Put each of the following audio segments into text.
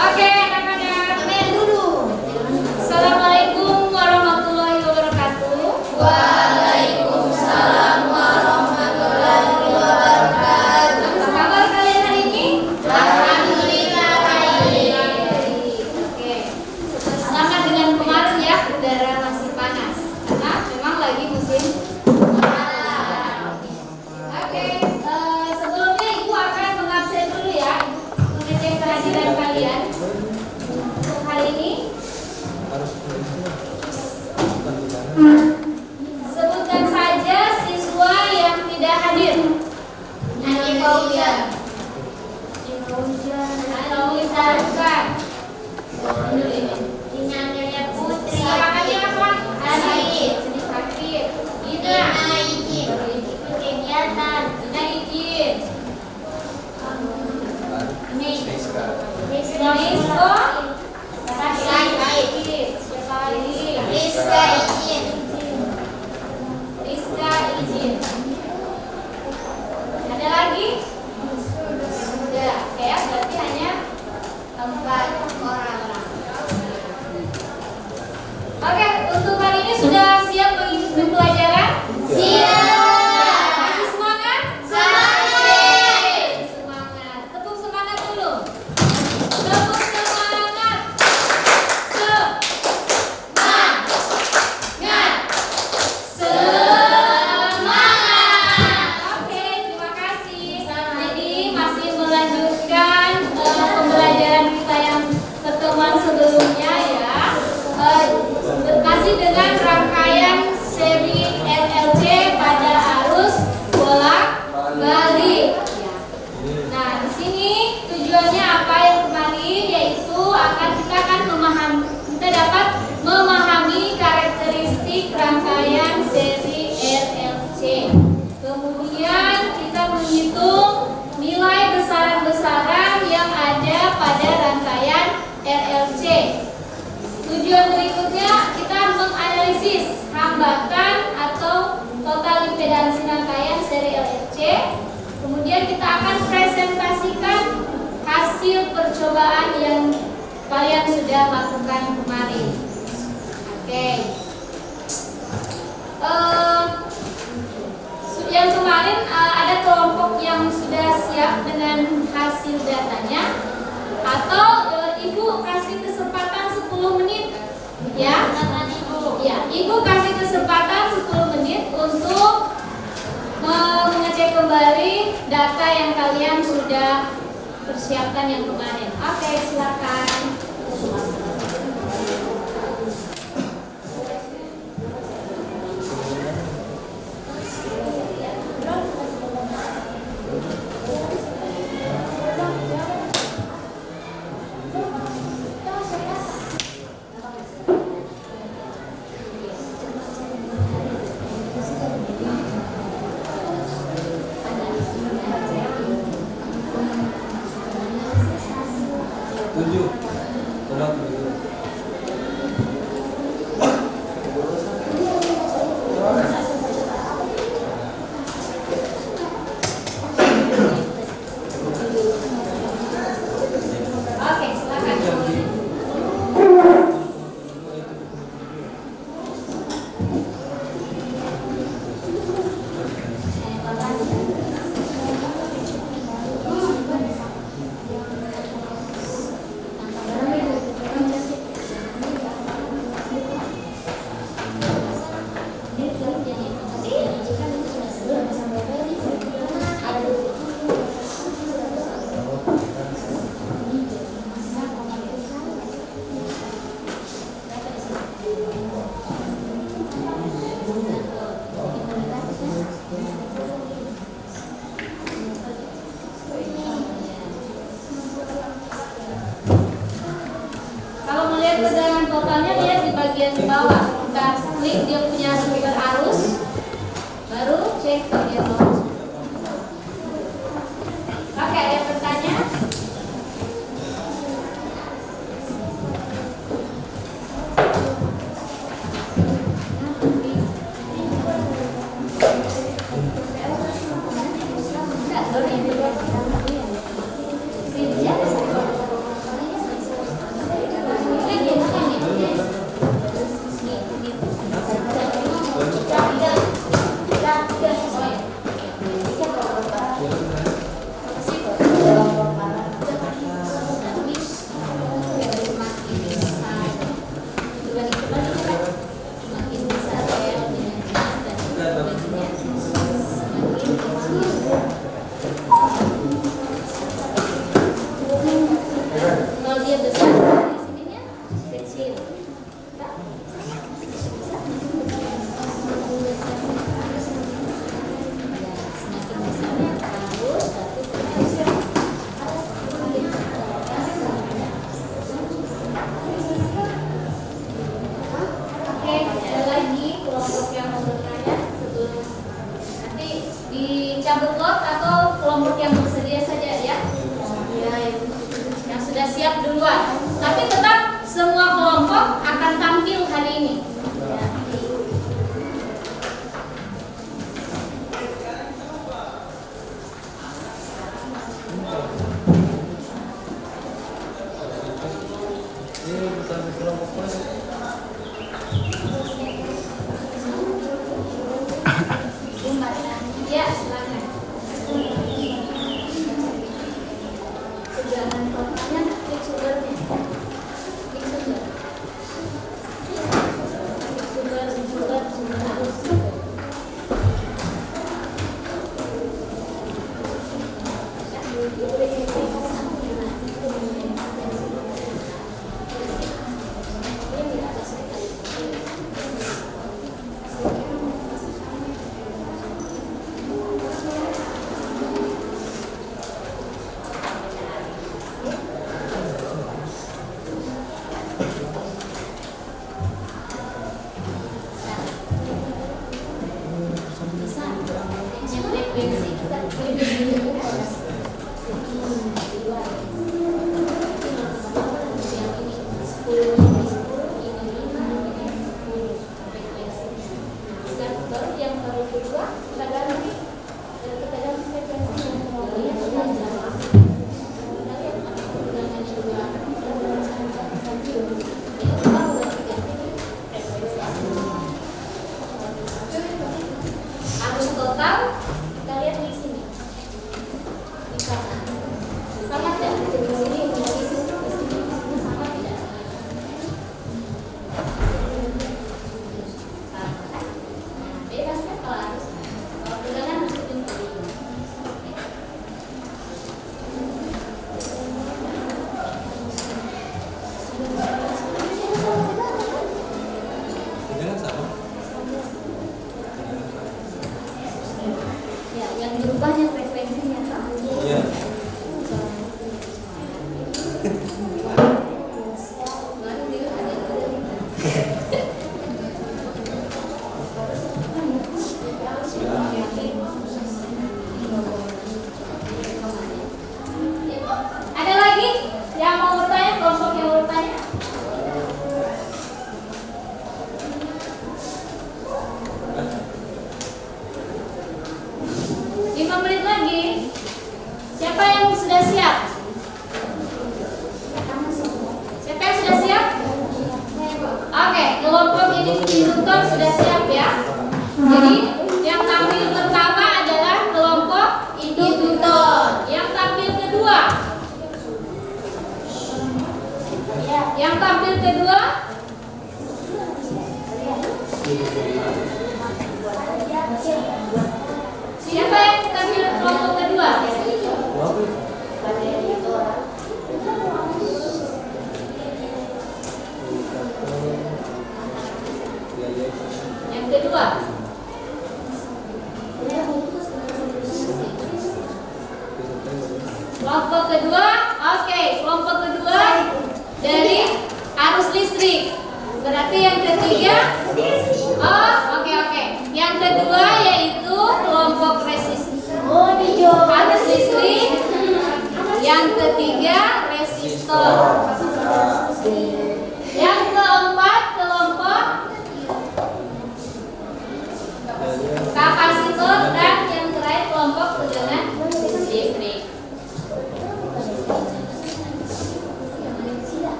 Oke, anak-anak. Assalamualaikum warahmatullahi wabarakatuh. Waalaikumsalam warahmatullahi wabarakatuh. Apa kabar kalian hari ini? Alhamdulillah baik. Oke. Sama dengan kemarin ya, udara masih panas karena memang lagi musim kemarau. Oke, sebelumnya Ibu akan mengabsen dulu ya, mengecek kehadiran kalian untuk hari ini. Sebutkan saja siswa yang tidak hadir. Nyanyi Fauzan. Atau bukan? Nyanyi Putri. Silakannya apa? Sakit. Jenis sakit. Ina Ina. izin. Ikut kegiatan. Ina izin. Misko. Misko. Sakit. Siapa lagi? Rizka izin. Rizka izin. Ada lagi? Sudah. Oke ya, berarti hanya 4 orang. Oke, untuk hari ini sudah siap mengikuti pelajaran? Siap. Masih semangat? Semangat. Semangat. Tepuk semangat dulu. Tepuk semangat. Semangat. Oke, terima kasih. Jadi masih melanjutkan pembelajaran kita yang pertemuan sebelumnya ya. Masih dengan rangkaian seri LLC pada arus bolak-balik. Nah, di sini tujuannya apa yang kemarin, yaitu kita akan kita dapat memahami karakteristik rangkaian seri RLC. Kemudian kita menghitung nilai besaran-besaran yang ada pada rangkaian RLC. Tujuan berikutnya kita menganalisis hambatan atau total impedansi rangkaian seri RLC. Kemudian kita akan presentasikan hasil percobaan yang kalian sudah lakukan kemarin. Oke. Yang kemarin ada kelompok yang sudah siap dengan hasil datanya, atau Ibu kasih kesempatan 10 menit ya. Ya, Ibu kasih kesempatan 10 menit untuk mengecek kembali data yang kalian sudah persiapkan yang kemarin. Oke, silakan. Oke, silakan. Kalau melihat tegangan totalnya, lihat di bagian bawah. Kita klik dia punya sumber arus, baru cek bagian bawah. Oke, ada yang bertanya? Enggak, baru yang kedua. Sini ya. siap duluan. Tapi tetap semua kelompok akan tampil hari ini. Ya, silakan. Jangan totalnya, klik sumbernya. Klik sumber. Sumber.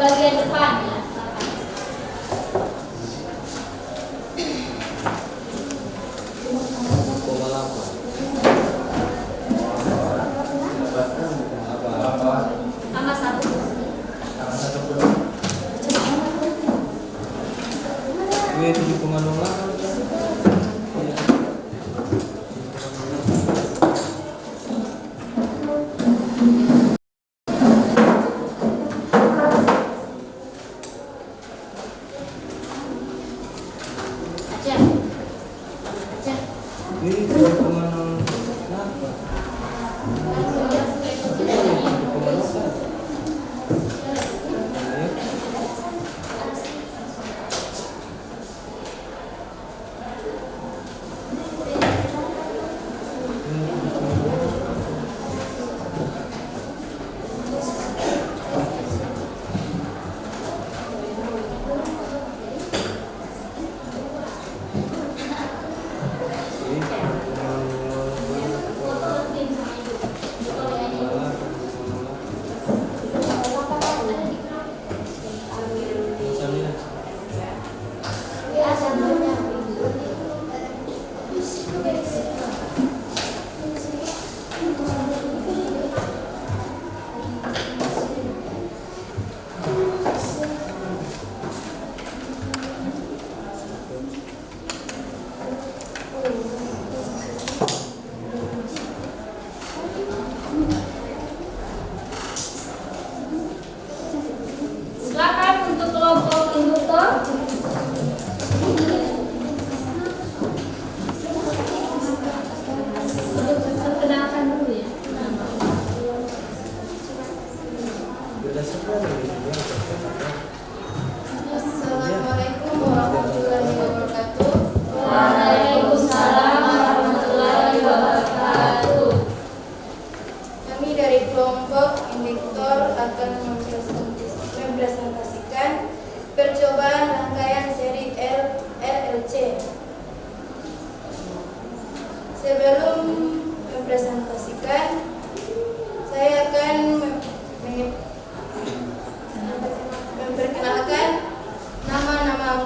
Bagian depan ya. Tambah satu. Ini 7,08.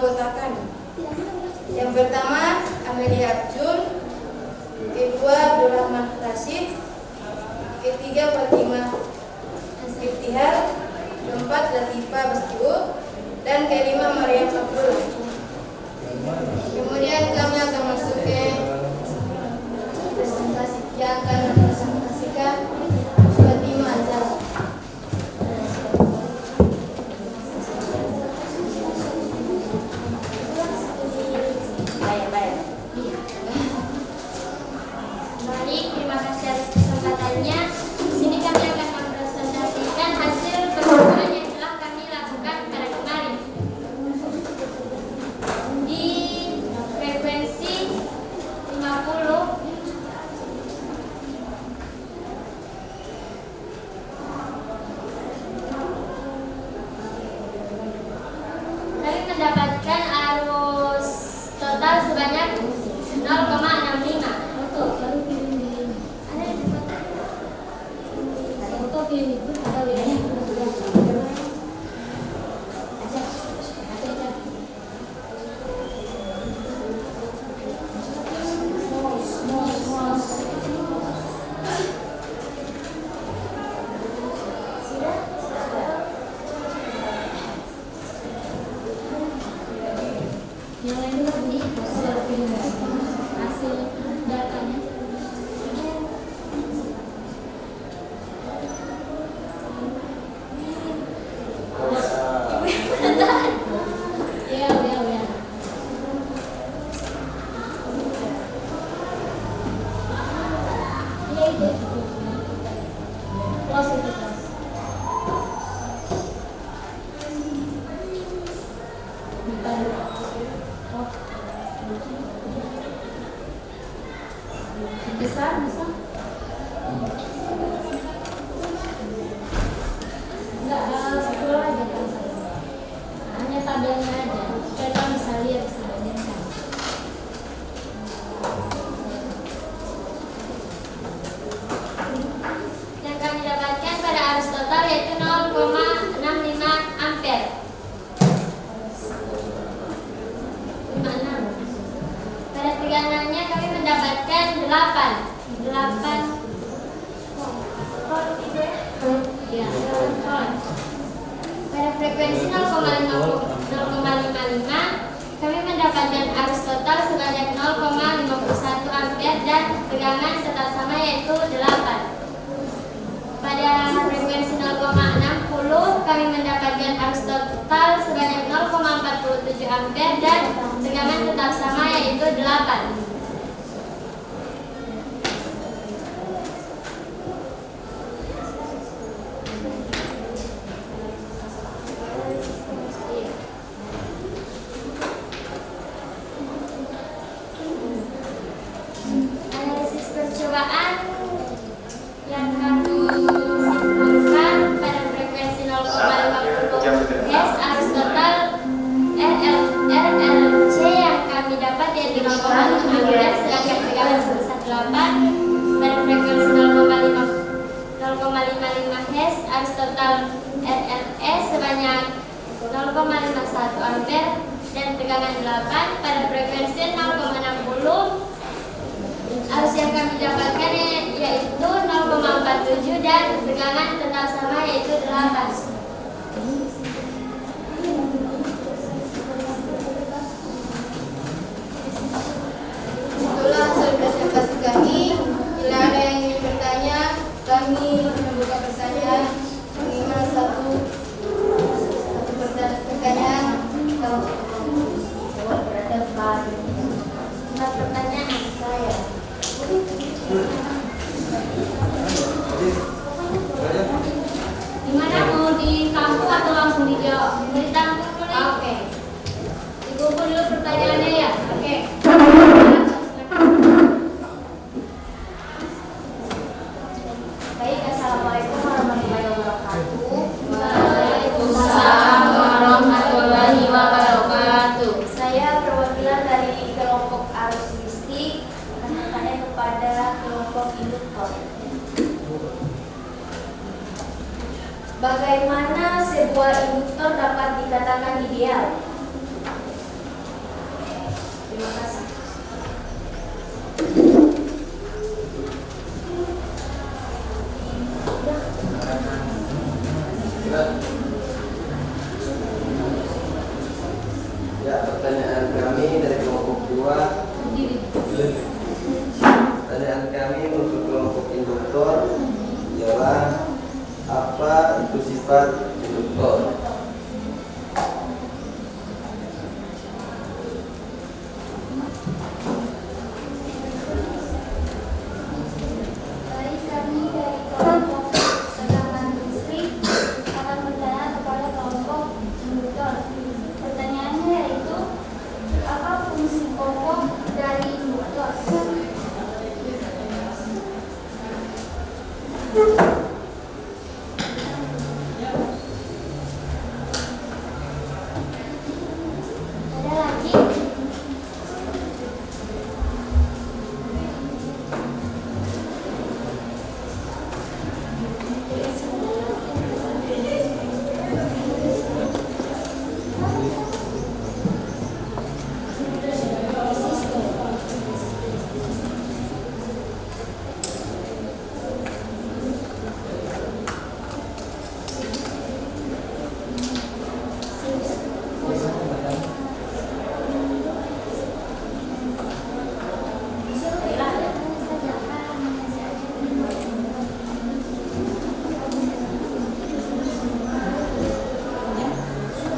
menganggotakan. Yang pertama Amelia Abjul, kedua Abdurrahman Rashid, ketiga Fatimah Iftihar, keempat Latifah Bastiu, dan kelima Maryam Abdul. Kemudian kami akan masuk ke presentasi yang akan mempresentasikan Fatimah Azhar. Baik, terima kasih atas kesempatannya. Di sini kami akan mempresentasikan hasil percobaan yang telah kami lakukan pada kemarin. Di frekuensi 50 kami mendapatkan arus total sebanyak 0,65. Yang lain juga bunyi hasil datanya. Ya. Iya itu. Positif. Besar. Enggak, sepuluh aja kan saya. Hanya tabelnya aja. Supaya kamu bisa lihat sebenarnya. Yang kami dapatkan pada arus total yaitu 0,65 ampere. 56. Pada tegangannya kami mendapatkan 8 volt itu ya. Pada frekuensi 0,55 kami mendapatkan arus total sebanyak 0,51 ampere dan tegangan tetap sama yaitu 8. Pada frekuensi 0,60 kami mendapatkan arus total sebanyak 0,47 ampere dan tegangan tetap sama yaitu 8. Analisis percobaan yang kami simpulkan pada frekuensi 0,50 Hz arus total RLC yang kami dapat yaitu 0,5 ampere sedangkan tegangan sebesar 8. Pada frekuensi 0,55 Hz arus total RLE sebanyak 0,51 ampere dan tegangan 8. Pada frekuensi 0,60 arus yang kami dapatkan yaitu 0,47 dan tegangan tetap sama yaitu 8. Itulah hasil presentasi kami. Bila ada yang ingin bertanya, kami membuka pertanyaan. Minimal satu pertanyaan. Pertanyaan saya. Gimana, mau ditampung atau langsung dijawab? Ditampung dulu. Oke. Dikumpul dulu pertanyaannya ya. Oke. Baik, assalamualaikum warahmatullahi wabarakatuh. Waalaikumsalam warahmatullahi wabarakatuh. Saya perwakilan dari kelompok arus listrik akan bertanya kepada kelompok induktor. Bagaimana sebuah induktor dapat dikatakan ideal?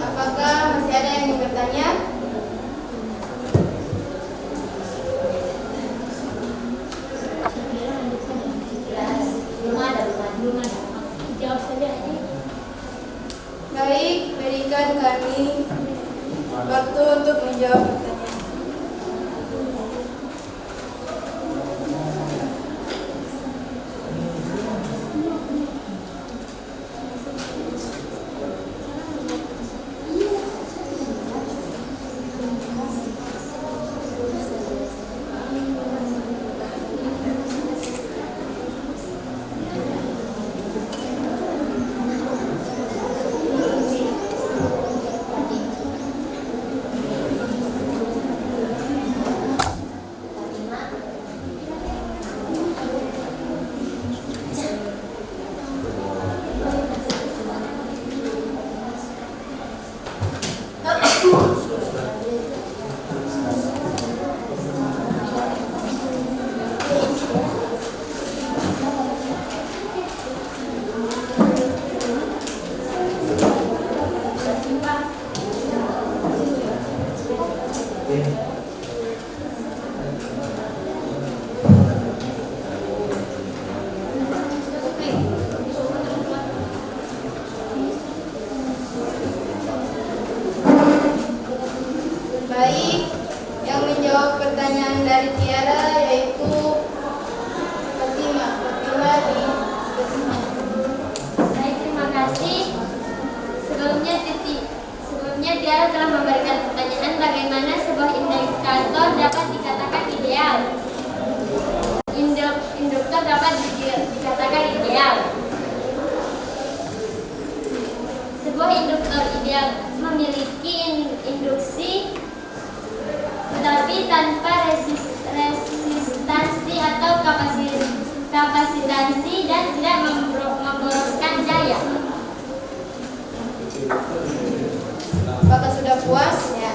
Apakah masih ada yang ingin bertanya? Belum ada. Jawab saja. Baik, berikan kami waktu untuk menjawab pertanyaan. Baik, yang menjawab pertanyaan dari Tiara yaitu Fatima. Fatima di Fatima. Baik, terima kasih. Sebelumnya Tiara telah memberikan pertanyaan bagaimana sebuah indikator dapat dikatakan ideal. Induktor dapat dikatakan ideal. Sebuah induktor ideal memiliki induksi tetapi tanpa resistansi atau kapasitansi dan tidak memboroskan daya. Apakah sudah puas? Ya.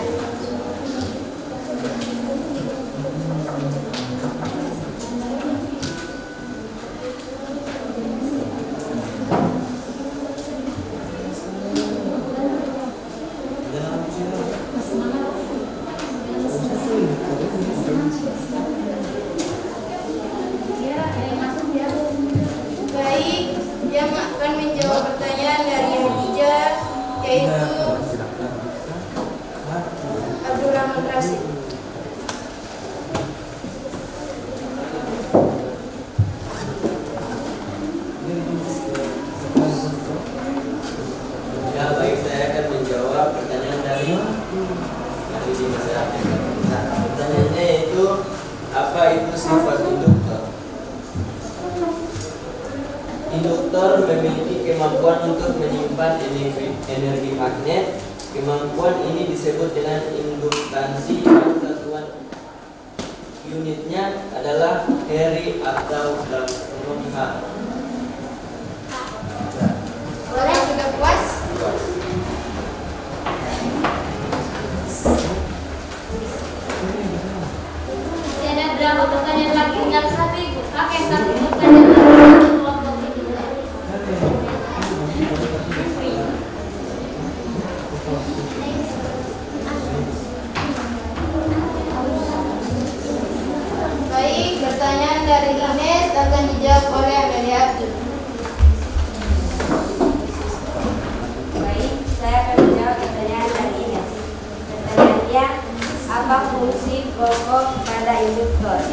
Baik, yang akan menjawab pertanyaan dari Khadijah yaitu Abdurrahman Rasid. Ya, baik, saya akan menjawab pertanyaan dari masyarakat. Nah, pertanyaannya yaitu apa itu sifat induktor? Induktor memiliki kemampuan untuk menyimpan energi magnet. Kemampuan ini disebut dengan induktansi dan satuan unitnya adalah Henry atau ohm. Boleh, sudah puas? Masih ada berapa pertanyaan lagi? Tinggal satu, Ibu. Oke, satu pertanyaan lagi. Kelompok ini. Baik, pertanyaan dari Ines akan dijawab oleh Amelia Abdul. Baik, saya akan menjawab pertanyaan dari Ines. Pertanyaannya, apa fungsi pokok pada induktor?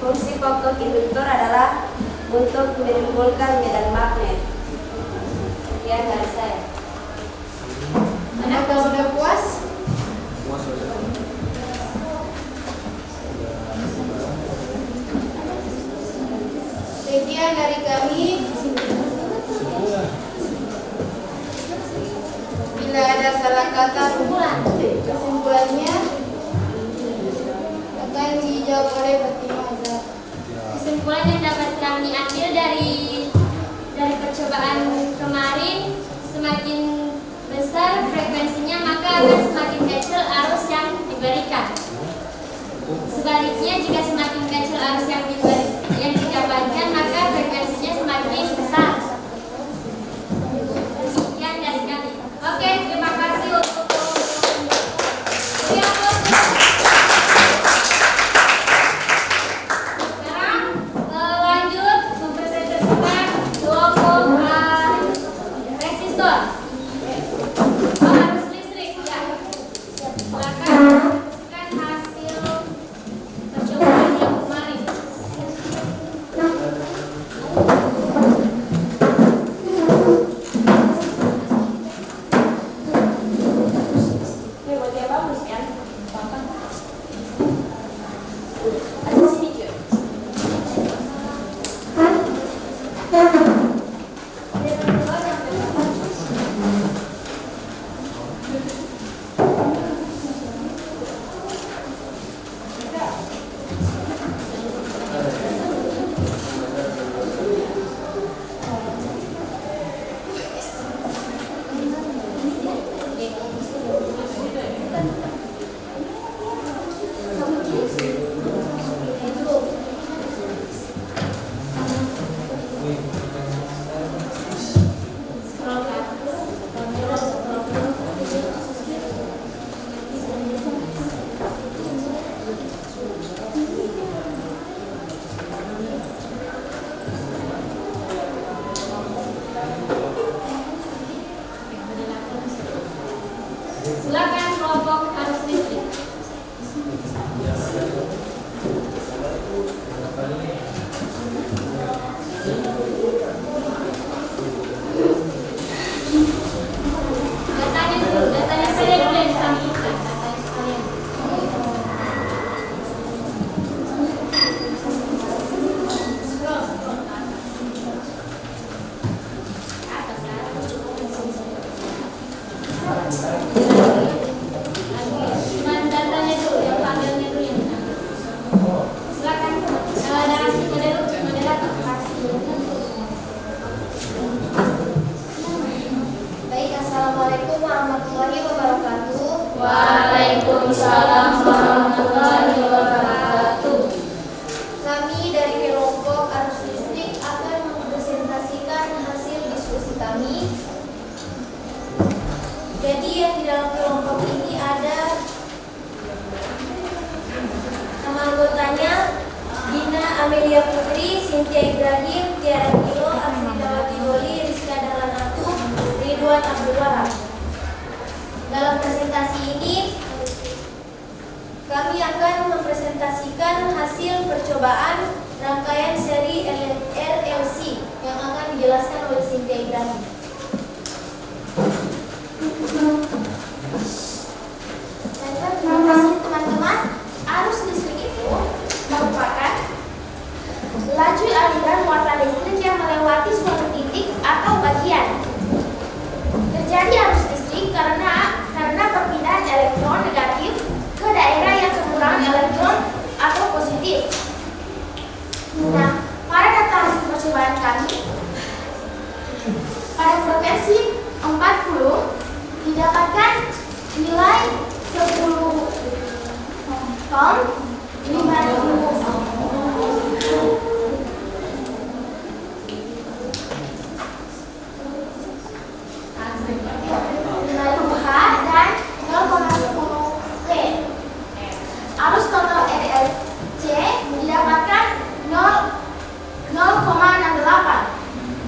Fungsi pokok induktor adalah untuk menimbulkan medan magnet sekian dari saya. Apakah sudah puas? Puas sudah. Sekian dari kami. Bila ada salah kata kesimpulannya akan dijawab oleh Fatimah Azhar. Kesimpulan yang dapat kami ambil dari percobaan kemarin, semakin besar frekuensinya maka akan semakin kecil arus yang diberikan. Sebaliknya jika semakin kecil arus yang didapatkan maka frekuensinya semakin besar. Sekian dari kami. Oke, terima kasih untuk sekarang lanjut mempresentasikan kelompok resistor arus listrik ya. Silakan menunjukkan hasil percobaan yang kemarin. Silakan kelompok arus listrik. Datanya saya dulu yang disampaikan. Datanya sekalian. Cuman datanya dulu, yang panggilnya dulu yang silakan. Narasi moderator. Baik, assalamualaikum warahmatullahi wabarakatuh. Waalaikumsalam warahmatullahi wabarakatuh. Kami dari kelompok arus listrik akan mempresentasikan hasil diskusi kami. Jadi yang di dalam kelompok ini ada nama anggotanya Dina Amelia Putri, Cynthia Ibrahim, Tiara Kilo, Asmidawati Woli, Rizka Dahlan Aku, Ridwan Abdul Wahab. Dalam presentasi ini kami akan mempresentasikan hasil percobaan rangkaian seri RLC yang akan dijelaskan oleh Cynthia Ibrahim. Terima kasih teman-teman. Arus listrik itu merupakan laju aliran muatan listrik yang melewati suatu titik atau bagian. Terjadi arus listrik karena perpindahan elektron negatif ke daerah yang kekurangan elektron atau positif. Nah, pada data hasil percobaan kami, pada frekuensi 40 didapatkan nilai 10 ton 50 nilai UH dan 0,10 P. Arus total RLC didapatkan 0,68.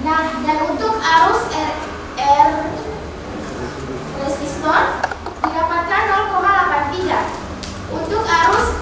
Nah, dan untuk arus R resistor didapatkan 0,83. Untuk arus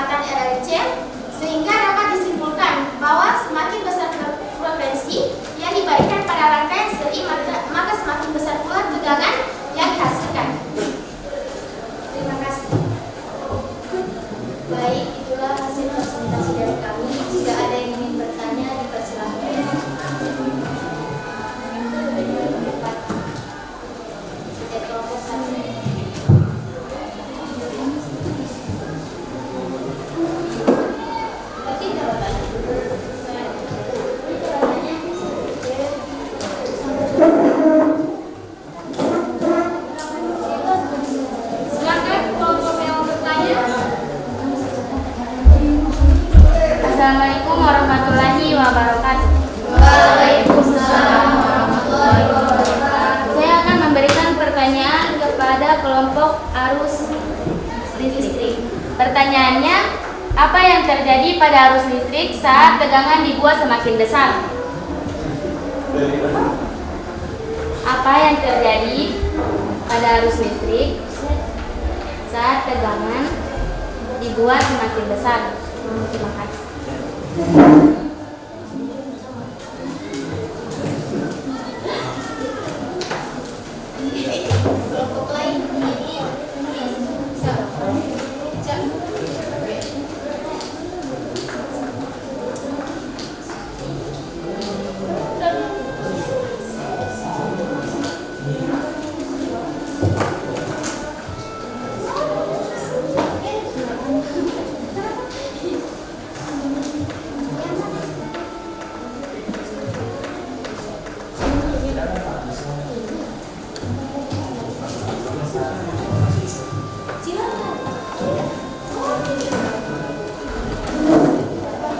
pengamatan RLC, sehingga dapat disimpulkan bahwa semakin besar frekuensi yang diberikan pada rangkaian seri, maka semakin besar pula tegangan yang dihasilkan. Terima kasih. Baik, itulah hasil presentasi dari kami. Jika ada yang ingin bertanya, dipersilahkan. Kelompok 1. Silakan kelompok yang mau bertanya. Assalamualaikum warahmatullahi wabarakatuh. Waalaikumsalam warahmatullahi wabarakatuh. Saya akan memberikan pertanyaan kepada kelompok arus listrik. Pertanyaannya, apa yang terjadi pada arus listrik saat tegangan dibuat semakin besar? Apa yang terjadi pada arus listrik saat tegangan dibuat semakin besar? Terima kasih. Kelompok lain.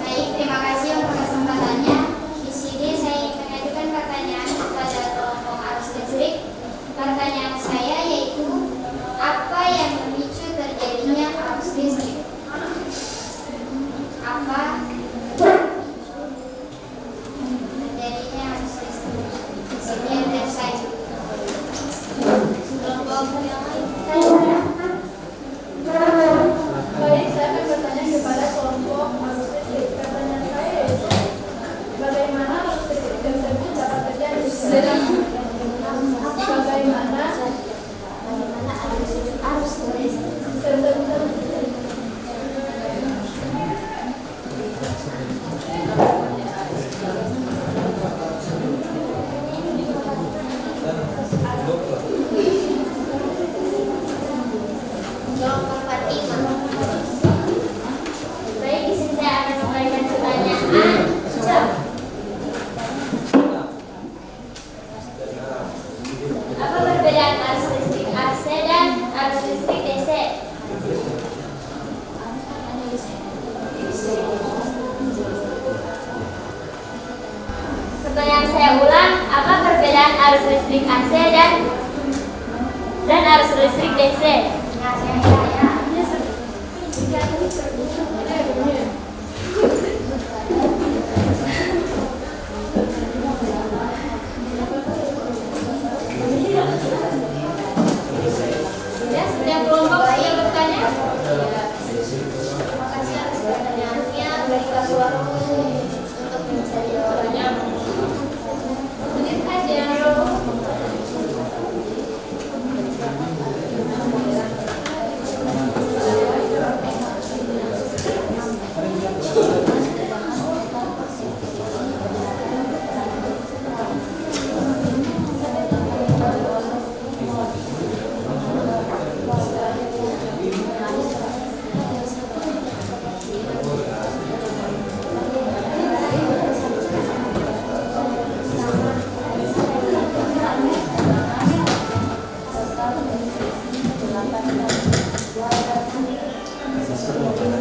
Baik, terima kasih untuk kesempatannya. Di sini saya ingin mengajukan pertanyaan kepada kelompok arus listrik. Pertanyaan saya yaitu, apa yang memicu terjadinya arus listrik? Apa terjadinya arus listrik? Sekian dari saya. Kelompok yang lain. Baik, saya akan bertanya kepada kelompok arus listrik. Pertanyaan saya yaitu, bagaimana arus listrik tersebut dapat terjadi? Bagaimana Arus listrik. Kelompok 45. Baik, di sini saya akan memberikan pertanyaan. Apa perbedaan arus listrik AC dan arus listrik DC? Pertanyaan saya ulang, apa perbedaan arus listrik AC dan arus listrik DC? Ya, setiap kelompok sudah bertanya. Terima kasih atas pertanyaannya. Berikan waktu untuk mencari jawabannya. Menit aja.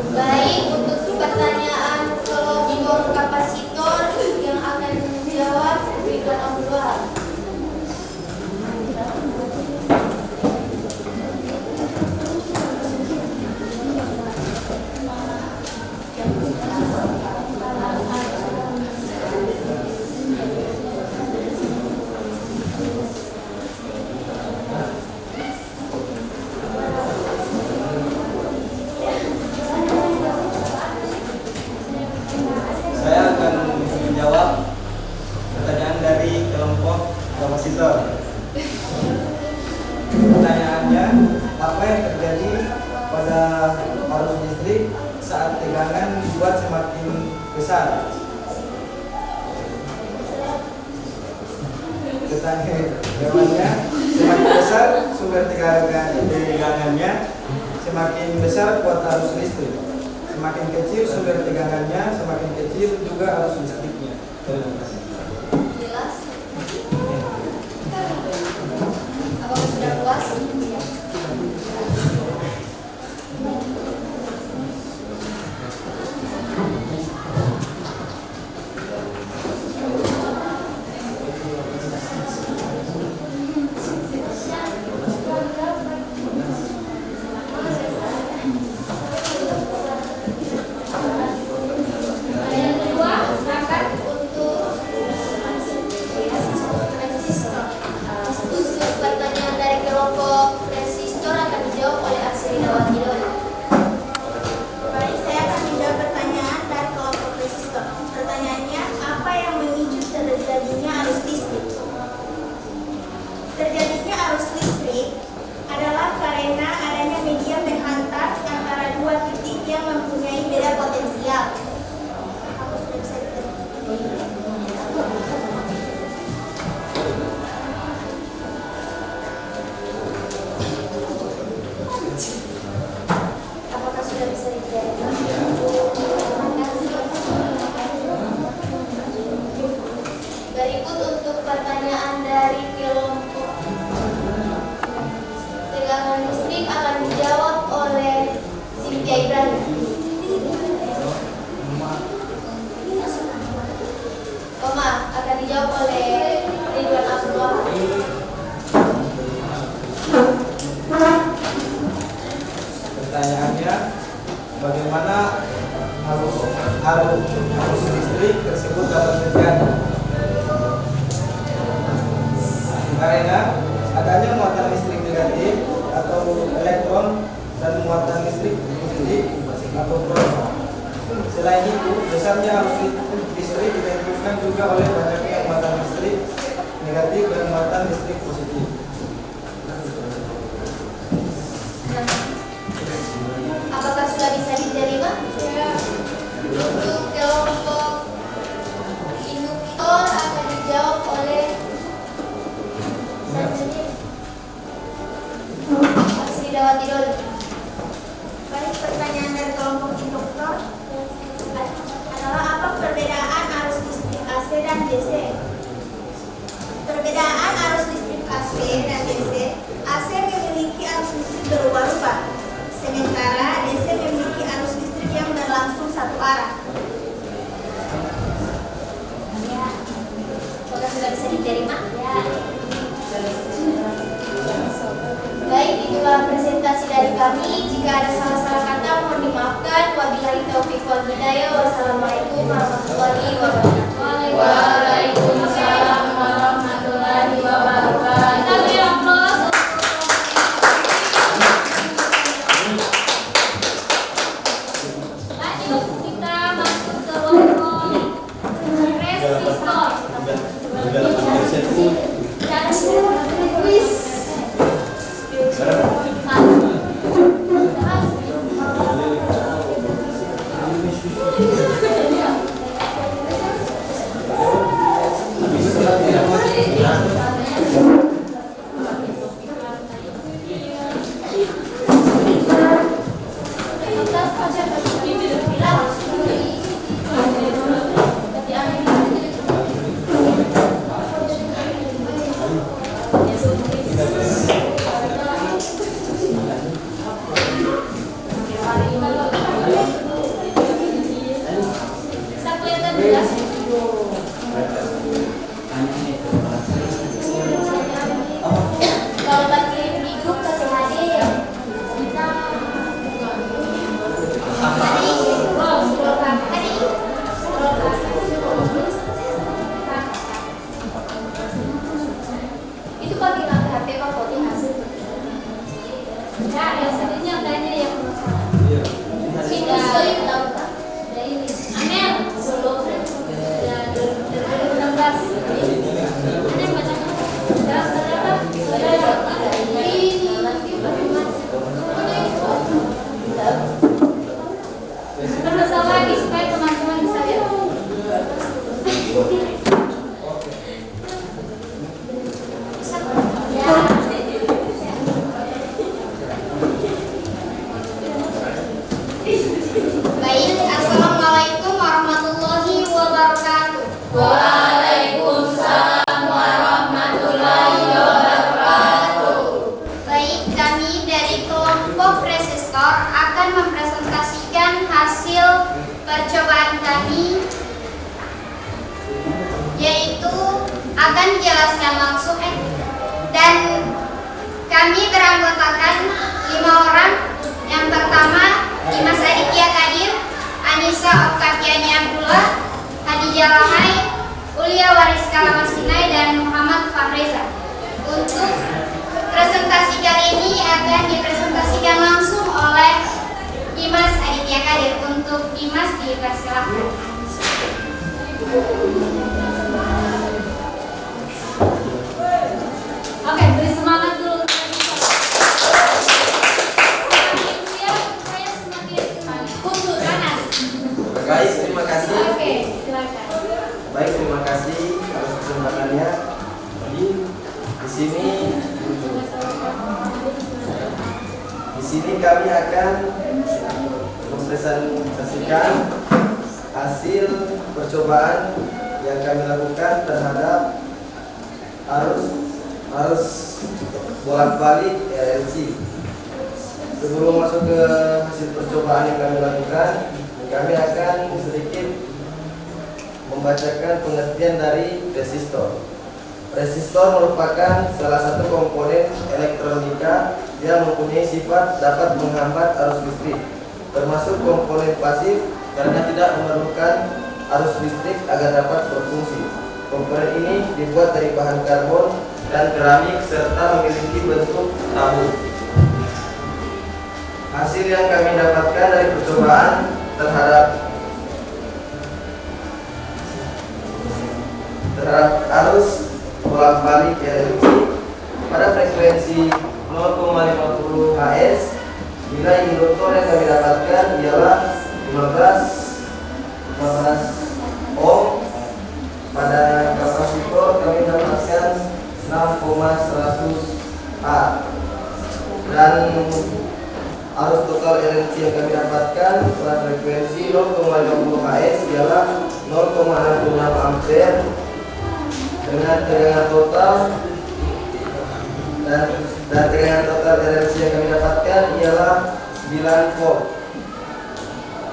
Baik, untuk pertanyaan kelompok kapasitor yang akan menjawab berikan Abdullah. apa yang terjadi pada arus listrik saat tegangan dibuat semakin besar? Jawabannya, semakin besar sumber tegangannya, semakin besar kuat arus listrik. Semakin kecil sumber tegangannya, semakin kecil juga arus listriknya. Terima kasih. Jelas? Apakah sudah puas? Yang kedua, Silakan untuk diskusi pertanyaan dari kelompok resistor akan dijawab oleh Arsy Ridawati. Baik, saya akan menjawab pertanyaan dari kelompok resistor. Pertanyaannya, apa yang memicu terjadinya arus listrik? Terjadinya arus listrik adalah karena adanya media menghantar antara dua titik yang mempunyai beda potensial. Aku sudah bisa Apakah sudah bisa dijelaskan? Berikut untuk pertanyaan dari kelompok tegangan listrik akan dijawab oleh Cynthia Ibrahim. Koma akan dijawab oleh Ridwan Abdullah. Pertanyaannya, bagaimana arus listrik tersebut dapat terjadi? Karena adanya muatan listrik negatif atau elektron dan muatan listrik positif atau proton. Selain itu, besarnya arus listrik ditentukan juga oleh banyaknya muatan listrik negatif dan muatan listrik positif. Apakah sudah bisa diterima? Untuk kelompok induktor akan dijawab oleh Arsy Ridawati dulu. Baik, pertanyaan dari kelompok induktor adalah apa perbedaan arus listrik AC dan DC? Perbedaan arus listrik AC dan DC, AC memiliki arus listrik berubah-ubah, sementara DC memiliki arus listrik yang berlangsung satu arah. Apakah sudah bisa diterima? Baik, itulah presentasi dari kami. Jika ada salah-salah kata mohon dimaafkan. Wabillahi taufiq wal hidayah. Wassalamualaikum warahmatullahi wabarakatuh. Waalaikumsalam warahmatullahi wabarakatuh. kita beri aplaus. Lanjut, kita masuk ke kelompok resistor. Bisa kelihatan jelas? Kalau lagi hidup KCHD ya. Itu pakai HP Pak Koti hasil. Ya, yang satunya kayaknya yang masalah. Sudah tahu Pak? Sudah ini. Amel, Solo. Sudah 2016. Ada yang baca? Sudah berapa? Sudah. Jadi nanti bagaimana? kelompok resistor akan mempresentasikan hasil percobaan kami, yaitu akan dijelaskan langsung dan kami beranggotakan 5 orang. Yang pertama, Dimas Aditya Kadir, Anissa Oktaviani Abdullah, Hadijah Lahai, Ulia Wariska Lamasinai, dan Muhammad Fahreza. Untuk presentasi kali ini akan dipresentasikan langsung oleh Dimas Aditya Kadir. Untuk Dimas dipersilakan. Oke, beri semangat dulu. Baik, terima kasih. Oke, silakan. Baik, terima kasih atas kesempatannya. Di sini kami akan mempresentasikan hasil percobaan yang kami lakukan terhadap arus bolak-balik RLC. Sebelum masuk ke hasil percobaan yang kami lakukan, kami akan sedikit membacakan pengertian dari resistor. Resistor merupakan salah satu komponen elektronika yang mempunyai sifat dapat menghambat arus listrik, termasuk komponen pasif karena tidak memerlukan arus listrik agar dapat berfungsi. Komponen ini dibuat dari bahan karbon dan keramik serta memiliki bentuk tahu. Hasil yang kami dapatkan dari percobaan terhadap arus bolak-balik RLC pada frekuensi 0,50 Hz, nilai induktor yang kami dapatkan ialah 15 ohm. Pada kapasitor kami dapatkan 6,100 A, dan arus total RLC yang kami dapatkan pada frekuensi 0,50 Hz ialah 0,66 ampere dengan tegangan total dan tegangan total RLC yang kami dapatkan ialah 9 volt.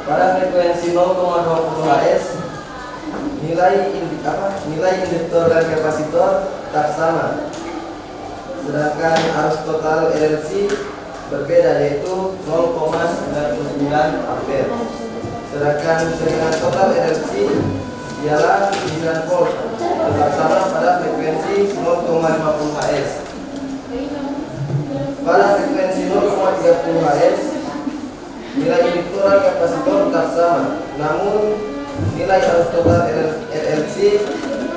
Pada frekuensi 0,20 Hz nilai induktor dan kapasitor tak sama, sedangkan arus total RLC berbeda, yaitu 0,99 ampere. Sedangkan tegangan total RLC ialah 9 volt, tetap sama pada frekuensi 0,50 Hz. Pada frekuensi 0,30 Hz nilai induktor dan kapasitor tetap sama, namun nilai arus total RLC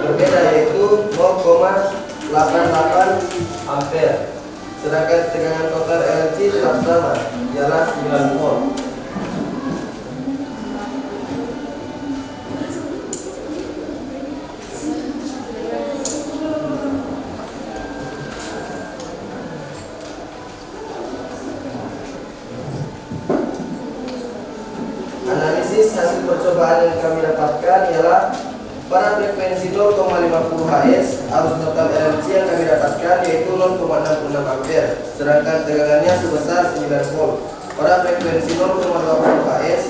berbeda, yaitu 0,88 ampere. Sedangkan tegangan total RLC tetap sama, ialah 9 volt. Analisis hasil percobaan yang kami dapatkan ialah pada frekuensi 0,50 Hz arus total RLC yang kami dapatkan yaitu 0,66 ampere, sedangkan tegangannya sebesar 9 volt. Pada frekuensi 0,20 Hz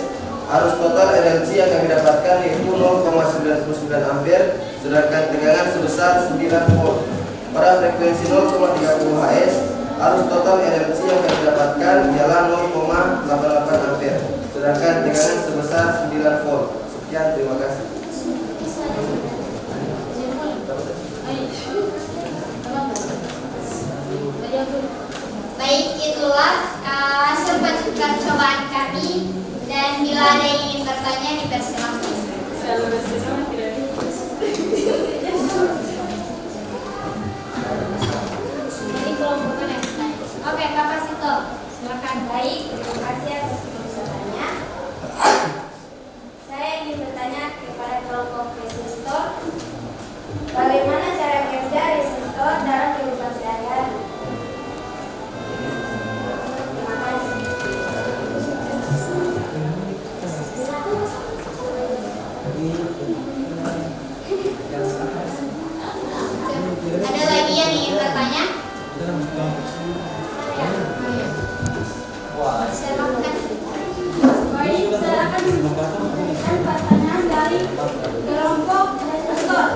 arus total RLC yang kami dapatkan yaitu 0,99 ampere, sedangkan tegangan sebesar 9 volt. Pada frekuensi 0,30 Hz arus total RLC yang kami dapatkan ialah 0,88 ampere, sedangkan tegangan sebesar 9 volt. Sekian, terima kasih. Baik, itulah hasil percobaan kami, dan bila ada yang ingin bertanya dipersilakan. Jadi kelompok mana yang bertanya? Oke, kapasitor, silakan. Baik, terima kasih atas kebersamaan. Saya ingin bertanya kepada kelompok resistor, bagaimana cara kerja resistor dalam kehidupan sehari-hari? Terima kasih. Ada lagi yang ingin bertanya? Silakan. Baik, saya akan memberikan pertanyaan dari kelompok resistor.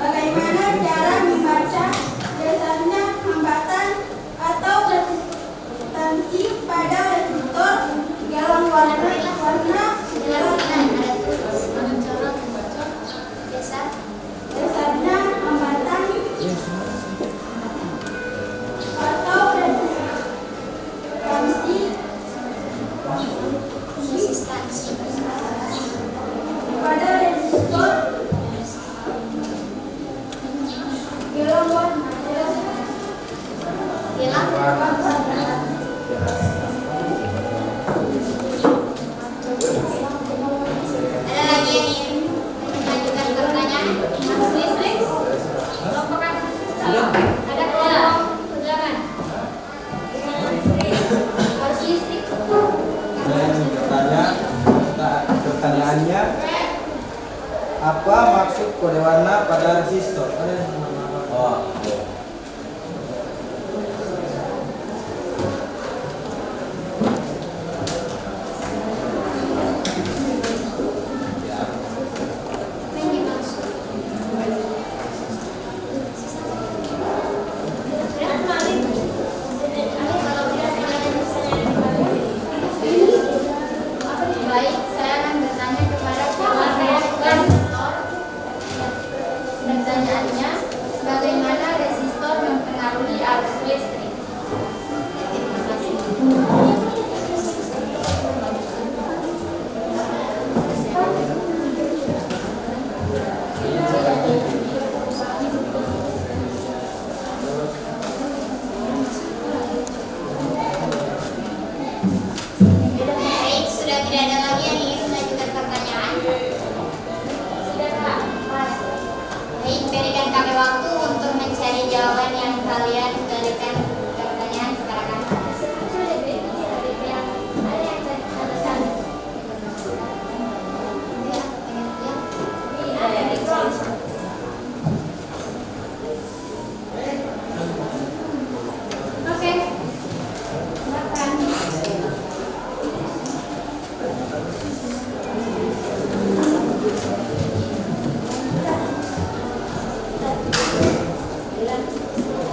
Bagaimana cara membaca dasarnya hambatan atau resistansi pada resistor galon warna dasarnya hambatan atau resistansi pada resistor galon warna Ada lagi yang ingin mengajukan pertanyaan? Arus listrik? Kelompok ada kelompok undangan. Arus listrik. Saya ingin bertanya, pertanyaannya, apa maksud kode warna pada resistor? Baik, saya akan bertanya kepada kelompok resistor. Pertanyaannya, bagaimana resistor mempengaruhi arus listrik? Terima kasih. Baik, sudah tidak ada lagi yang ingin mengajukan pertanyaan. Baik, berikan kami waktu untuk mencari jawaban yang kalian berikan pertanyaan sekarang. Oke. Silakan.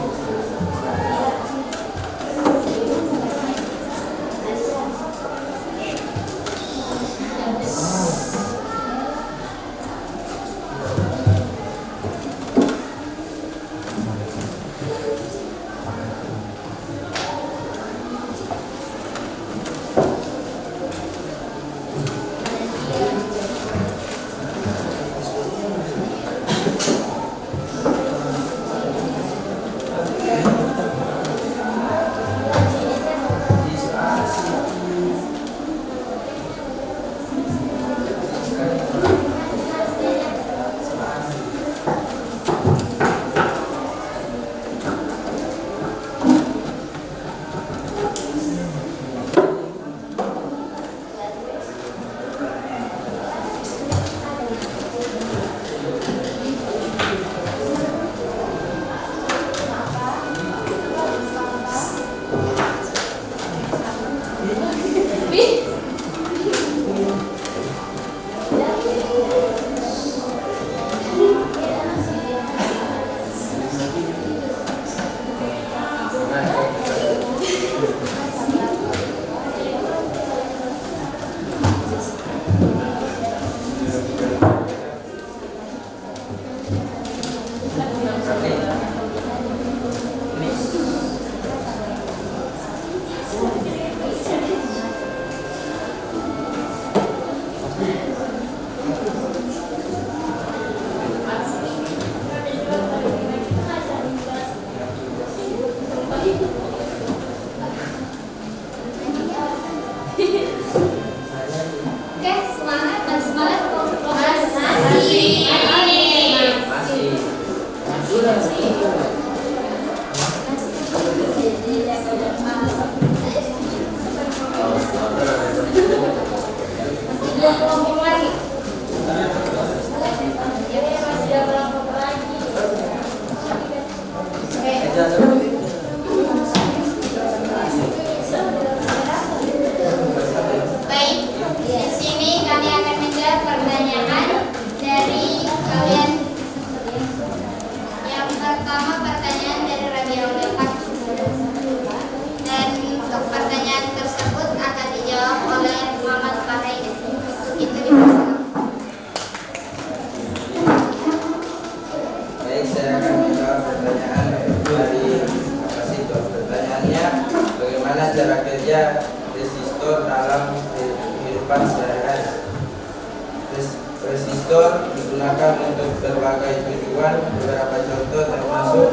resistor digunakan untuk berbagai tujuan. Beberapa contoh termasuk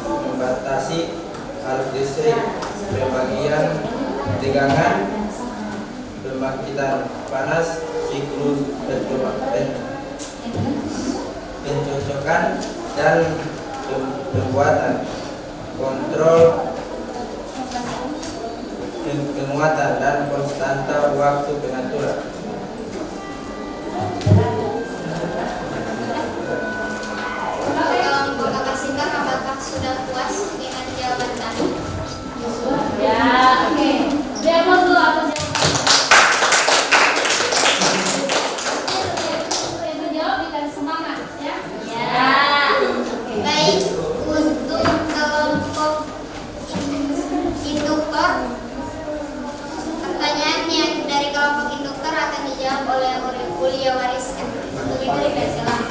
membatasi arus listrik, pembagian tegangan, pembangkitan panas, siklus pencocokan dan pembuatan, kontrol penguatan dan konstanta waktu pengaturan. Kelompok kakak singkat, apakah sudah puas dengan jawaban tadi? Ya, oke. Demo dulu apa jawabannya? Jawab dengan semangat ya. Baik, untuk kelompok induktor, pertanyaan yang dari kelompok induktor akan dijawab oleh Kuliah Wariskan. Untuk itu dipersilakan.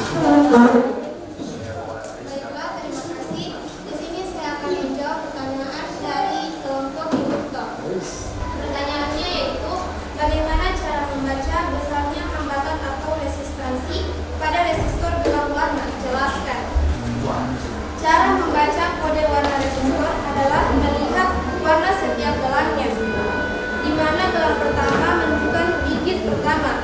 Baiklah, terima kasih. Di sini saya akan menjawab pertanyaan dari kelompok induktor. Pertanyaannya yaitu, bagaimana cara membaca besarnya hambatan atau resistansi pada resistor gelang warna? Jelaskan. Cara membaca kode warna resistor adalah melihat warna setiap gelangnya, di mana gelang pertama menunjukkan digit pertama,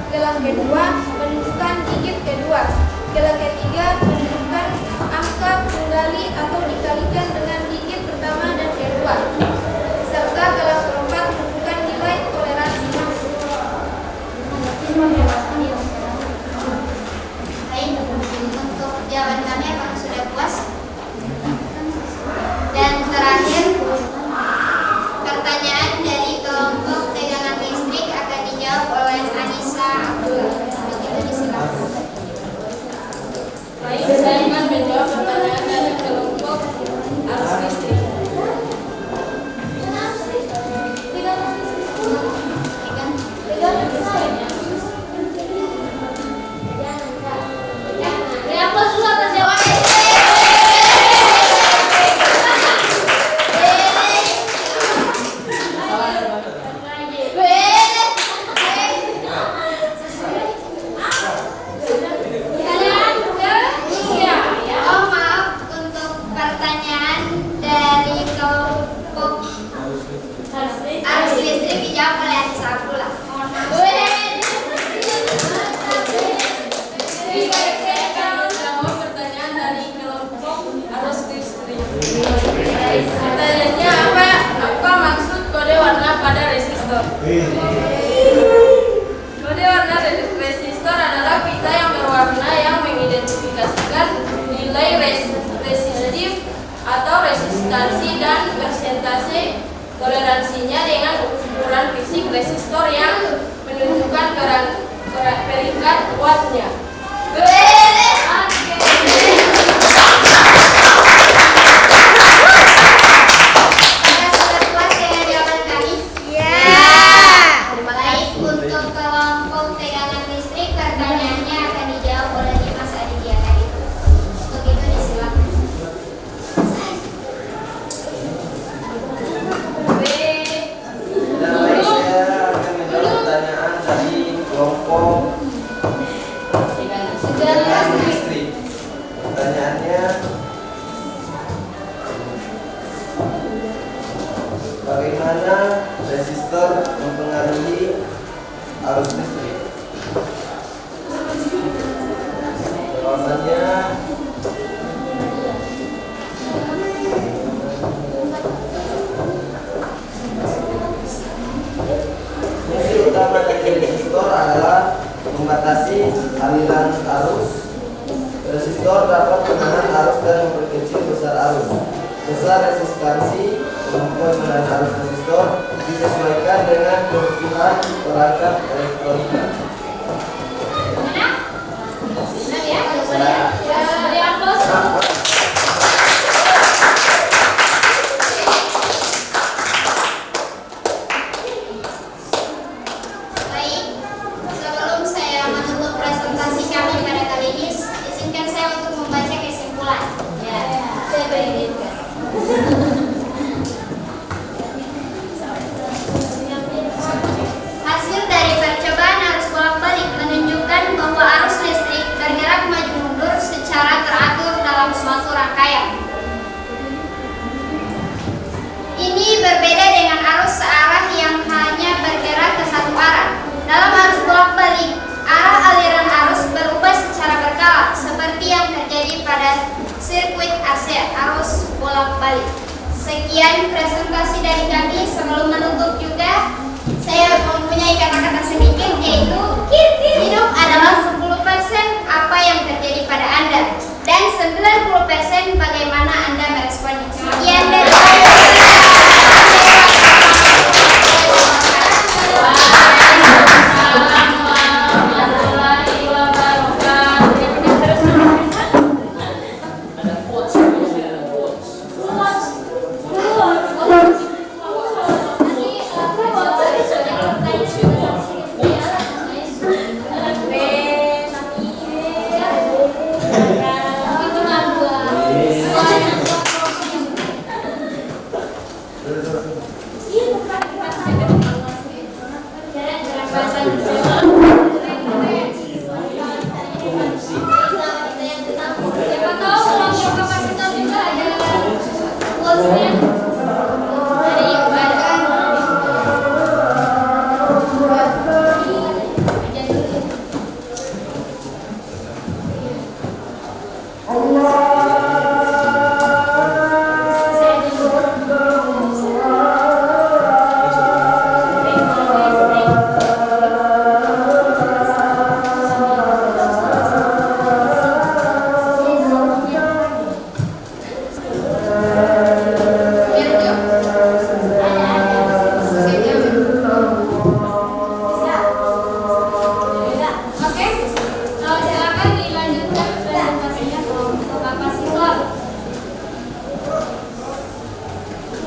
gelang kedua menunjukkan digit kedua, gelang ketiga menunjukkan angka penggali atau dikalikan dengan digit pertama dan kedua, serta gelang keempat menunjukkan nilai toleransi. Baik, untuk jawaban kami apakah sudah puas? Dan terakhir, pertanyaan dari kelompok tegangan listrik akan dijawab oleh Anissa Abdullah. Untuk itu disilakan. Baik, saya akan menjawab pertanyaan dari kelompok arus listrik. Oh maaf, untuk pertanyaan dari kelompok arus listrik dijawab oleh Anissa Abdullah. Mohon maaf. Saya akan menjawab pertanyaan dari kelompok arus listrik. Pertanyaannya apa maksud kode warna pada resistor? Kode warna resistor adalah pita yang berwarna yang mengidentifikasikan nilai resistif atau resistansi dan persentase toleransinya dengan ukuran fisik resistor yang menunjukkan peringkat wattnya. Apakah sudah puas dengan jawaban kami? Baik, untuk kelompok tegangan listrik, pertanyaannya akan dijawab oleh Dimas Aditya tadi. Untuk itu disilakan. Dan baik, saya akan menjawab pertanyaan dari kelompok tegangan listrik. Pertanyaannya, bagaimana resistor mempengaruhi arus listrik? Jawabannya, fungsi utama dari resistor adalah membatasi aliran arus. Resistor dapat menahan arus dan memperkecil besar arus. Besar resistansi kemampuan menahan arus resistor disesuaikan dengan kebutuhan perangkat elektronika. Benar ya jawabannya? Dari Amplos. Baik, sebelum saya menutup presentasi kami pada kali ini, izinkan saya untuk membaca kesimpulan. Saya berizinkan. Hasil dari percobaan arus Sekian presentasi dari kami. Sebelum menutup juga, saya mempunyai kata-kata sedikit, yaitu hidup adalah 10% apa yang terjadi pada Anda dan 90% bagaimana Anda meresponnya. Sekian dari Siapa tahu kelompok kapasitor juga ada quotes-nya dari Ibadah. Oke, silakan dilanjutkan presentasinya kelompok kapasitor.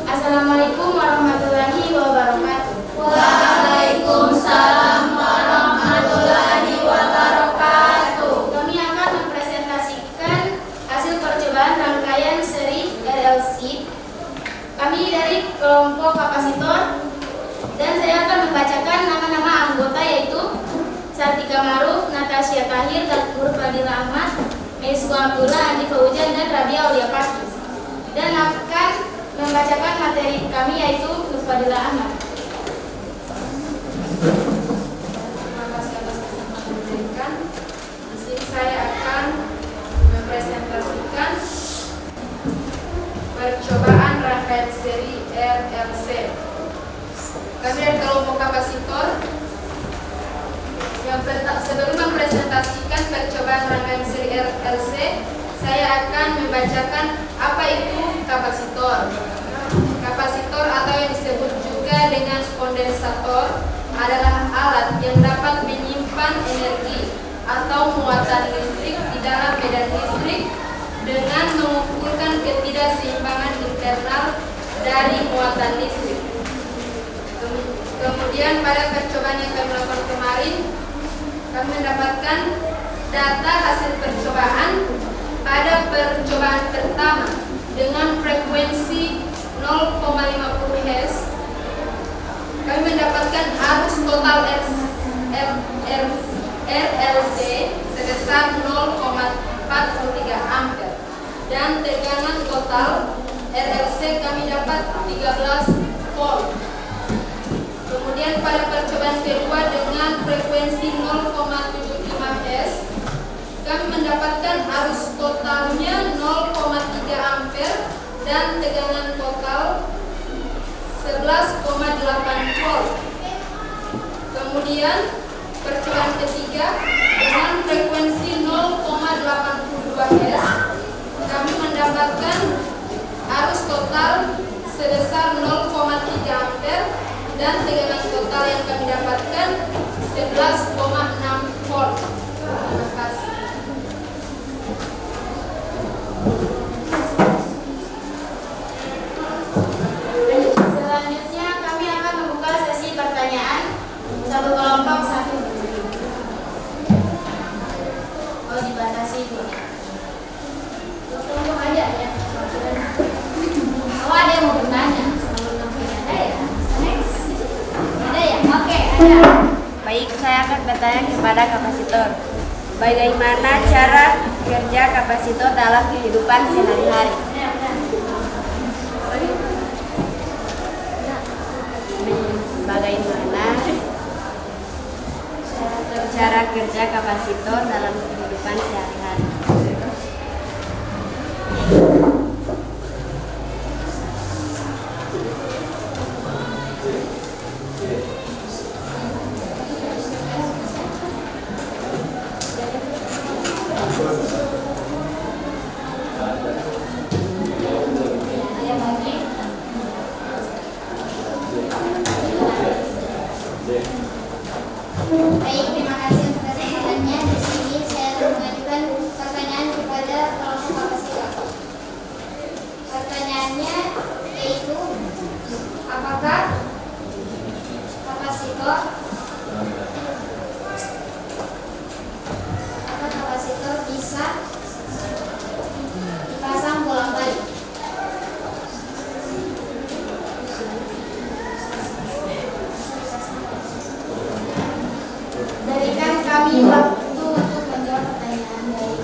Assalamualaikum warahmatullahi wabarakatuh. Waalaikumsalam warahmatullahi wabarakatuh. Kami akan mempresentasikan hasil percobaan rangkaian seri RLC. Kami dari kelompok kapasitor dan saya akan membacakan nama-nama anggota, yaitu Sartika Maruf, Natasha Tahir, Nur Fadila Ahmad, Meiswa Abdullah, Andi Fauzan, dan Rabia Aulia Pakis. Dan akan membacakan materi kami, yaitu Nur Fadila Ahmad. Terima kasih atas kesempatan yang diberikan. Di sini saya akan mempresentasikan percobaan rangkaian seri RLC. Kami dari kelompok kapasitor yang sebelum mempresentasikan percobaan rangkaian seri RLC, saya akan membacakan apa itu kapasitor. Kapasitor atau yang disebut juga dengan kondensator adalah alat yang dapat menyimpan energi atau muatan listrik di dalam medan listrik dengan mengumpulkan ketidakseimbangan internal dari muatan listrik. Kemudian pada percobaan yang kami lakukan kemarin, kami mendapatkan data hasil percobaan pada percobaan pertama dengan frekuensi 0,50 Hz. Kami mendapatkan arus total RLC sebesar 0,43 ampere dan tegangan total RLC kami dapat 13 volt. Kemudian pada percobaan kedua dengan frekuensi 0,75 Hz, kami mendapatkan arus totalnya 0,3 ampere dan tegangan total 11,8 volt. Kemudian percobaan ketiga dengan frekuensi 0,82 Hz, kami mendapatkan arus total sebesar 0,3 ampere dan tegangan total yang kami dapatkan 11,6 volt. Terima kasih. Selanjutnya kami akan membuka sesi pertanyaan. Satu kelompok satu. Oh, dibatasi itu. Kelompok aja ya. Oh, ada yang mau bertanya. Ada ya? Next. Ada ya? Oke, ada. Baik, saya akan bertanya kepada kapasitor. Bagaimana cara kerja kapasitor dalam kehidupan sehari-hari? Bagaimana cara kerja kapasitor dalam kehidupan sehari-hari? bisa dipasang bolak-balik. Berikan kami waktu untuk menjawab pertanyaan dari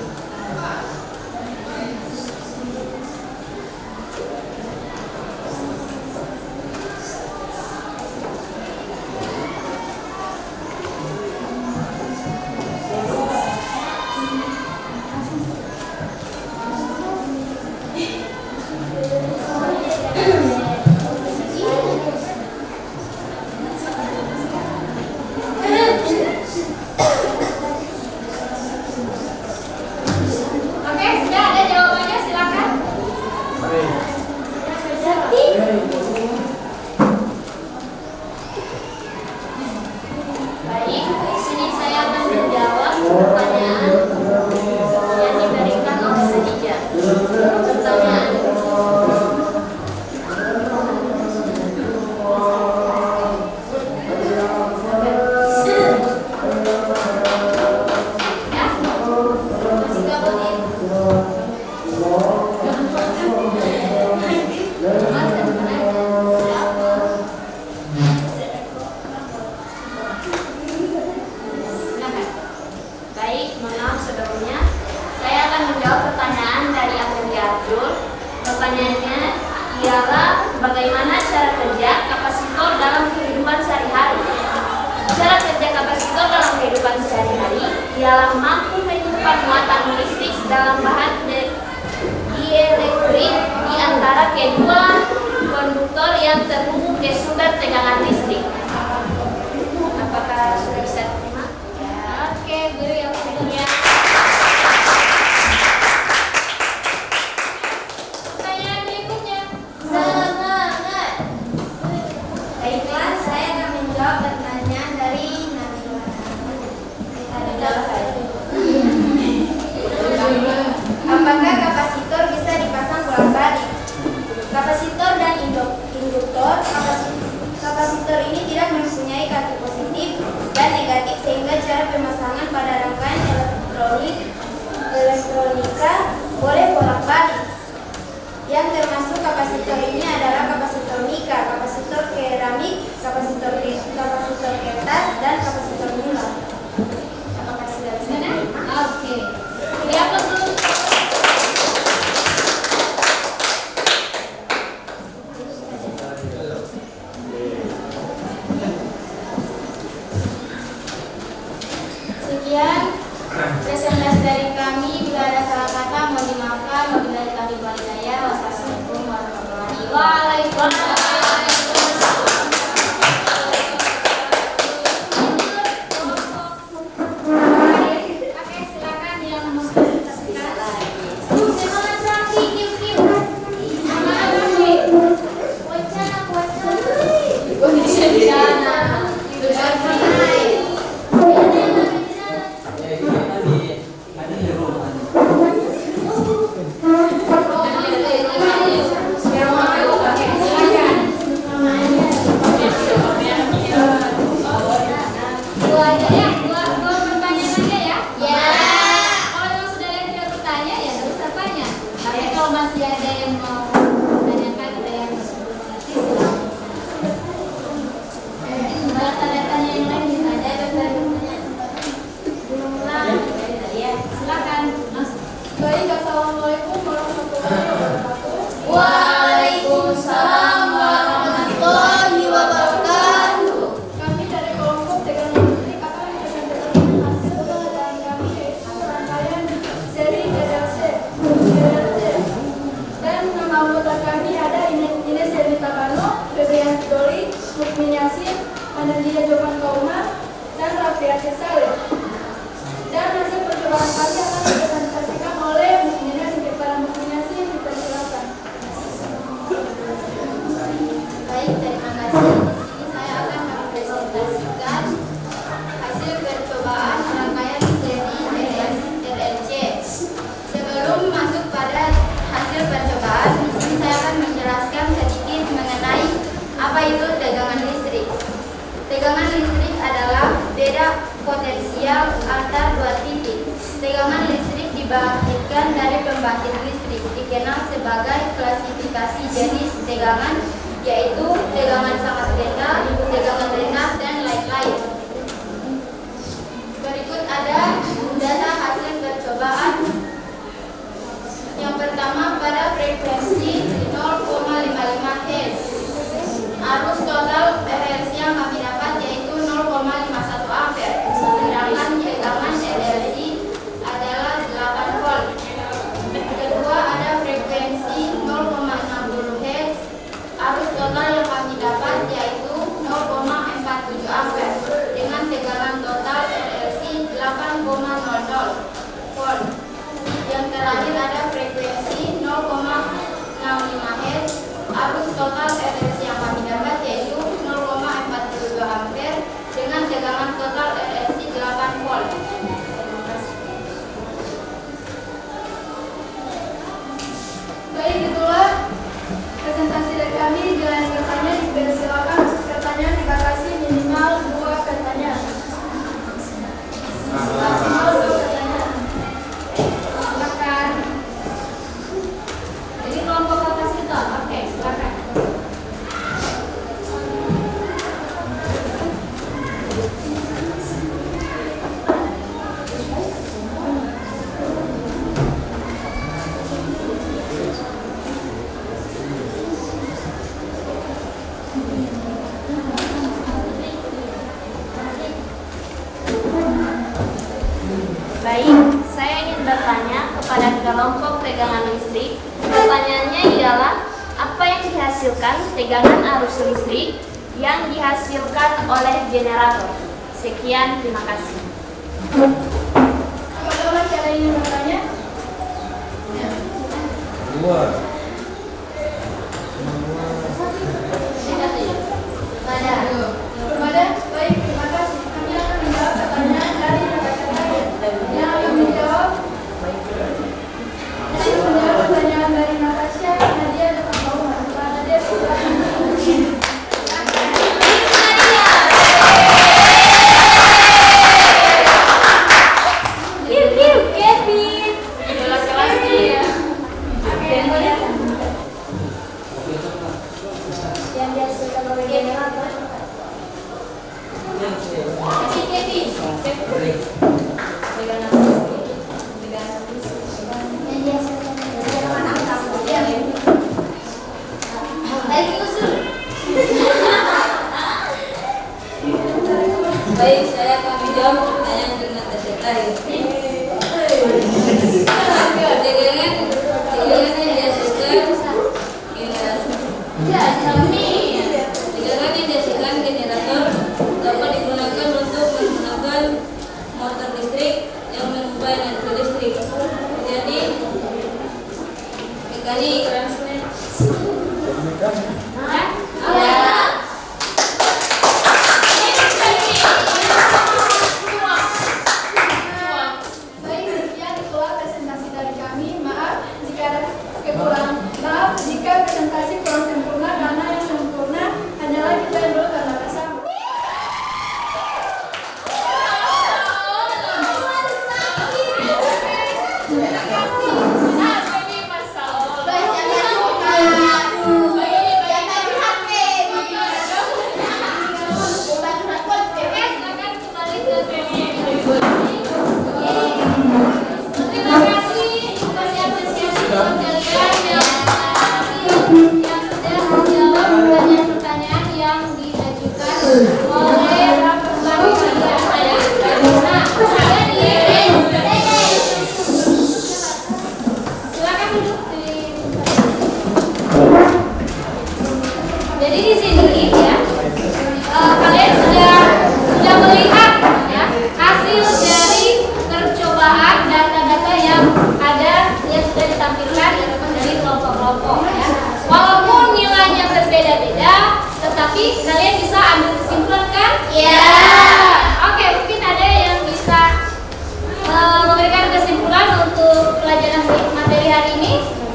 Oke, sudah ada jawabannya, silakan. Baik, di sini saya akan menjawab pertanyaan yang diberikan oleh Khadijah. Pertanyaan baik, mohon maaf sebelumnya. Saya akan menjawab pertanyaan dari Afri Abdul. Pertanyaannya ialah bagaimana cara kerja kapasitor dalam kehidupan sehari-hari. Cara kerja kapasitor dalam kehidupan sehari-hari ialah mampu menyimpan muatan listrik dalam bahan dielektrik di antara kedua konduktor yang terhubung ke sumber tegangan listrik. Apakah sudah bisa diterima? Ya, oke, guru yang berikutnya. Pertanyaan berikutnya. Semangat. Baiklah, saya akan menjawab pertanyaan dari Nabila. Apakah kapasitor bisa dipasang bolak-balik? Kapasitor dan induktor. Kapasitor ini tidak mempunyai kaki positif dan negatif sehingga cara pemasangan pada rangkaian elektronika boleh bolak-balik. Yang termasuk kapasitor ini adalah kapasitor nika, kapasitor keramik, kapasitor kertas, dan kapasitor gula. Apakah sudah bisa diterima? Oke. Siapa dulu? Sekian presentasi dari kami. Bila ada salah kata mohon dimaafkan. Wabillahi taufiq wal hidayah. Wassalamualaikum warahmatullahi wabarakatuh. Oke, silakan yang mau presentasikan. Semangat Raffi, kiu-kiu. Semangat Raffi. Wacana. Dua pertanyaan aja ya. Kalau memang sudah ada yang tidak bertanya ya nggak usah tanya. Tapi kalau masih ada yang mau tanyakan, ada yang belum mengerti, silakan. Kalau ada tanya yang lain bisa ada bertanya. Ya, silakan. Baik, assalamualaikum warahmatullahi wabarakatuh. Waalaikumsalam warahmatullahi wabarakatuh. Kami dari kelompok tegangan listrik akan mempresentasikan hasil penelitian kami yaitu rangkaian seri GLC. Dan nama anggota kami ada Ines Elita Kano, Febrian Doli, Mukmin Yasin, Anandia Jovan Kaumar, dan Raffi Aceh Saleh. Dan hasil percobaan kami akan dipresentasikan oleh Mukmin Yasin. Kepada Mukmin Yasin dipersilakan. Baik, terima kasih. Di sini saya akan mempresentasikan hasil percobaan rangkaian seri RLC. Sebelum masuk pada hasil percobaan, di sini saya akan menjelaskan sedikit mengenai apa itu tegangan listrik. Tegangan listrik adalah beda potensi dibangkitkan dari pembangkit listrik dikenal sebagai klasifikasi jenis tegangan, yaitu tegangan sangat rendah, tegangan rendah, dan lain-lain. Berikut ada data hasil percobaan. Yang pertama, pada frekuensi 0,55 Hz, arus total RLC yang kami dapat yaitu 0,51 ampere, sedangkan tegangan RLC adalah 8 volt. Kedua, ada frekuensi 0,60 Hz, arus total yang kami dapat yaitu 0,47 ampere, dengan tegangan total RLC 8,00 volt. Yang terakhir ada frekuensi 0,65 Hz, arus total RLC yang kami dapat yaitu 0,42 ampere, dengan tegangan total RLC 8 volt. Baik, itulah presentasi dari kami. Bila yang bertanya dipersilakan pertanyaan dibatasi minimal 2 pertanyaan. Maksimal 2 pertanyaan. Silakan. Jadi kelompok kapasitor. Oke, silakan. Baik, saya ingin bertanya kepada kelompok tegangan listrik. Pertanyaannya ialah, apa yang dihasilkan tegangan arus listrik yang dihasilkan oleh generator? Sekian, terima kasih. Apakah ada yang ingin bertanya? Ada? Baik, terima kasih. Kami akan menjawab pertanyaan dari rekan-rekan yang akan menjawab. Jadi menjawab pertanyaan dari Natasha, Nadia, dan Pak Umar. Pak Nadia, silakan. Kevin, kelas dia. Yang dihasilkan oleh generator. Si Kevin. Yang dihasilkan oleh generator. Lagi usul. Baik, saya akan menjawab pertanyaan dengan tadi. Tegangan yang dihasilkan generator. Tegangan yang dihasilkan generator dapat digunakan untuk menggunakan motor listrik yang mengubah energi listrik menjadi mekanik. Baik, sekian itulah presentasi dari kami. Maaf jika ada kekurangan. Maaf jika presentasi kurang sempurna, karena yang sempurna hanyalah kita yang dulu karena bersama. Terima kasih atas apresiasi buat kalian yang sudah menjawab pertanyaan-pertanyaan yang diajukan oleh panitia. Nah, silakan duduk di. Jadi di sini ya, kalian sudah melihat ya hasil dari percobaan data-data yang ada yang sudah ditampilkan dari kelompok-kelompok ya. Walaupun nilainya berbeda-beda, tetapi kalian bisa ambil kesimpulan kan? Ya. Oke, mungkin ada yang bisa memberikan kesimpulan untuk pelajaran materi hari ini.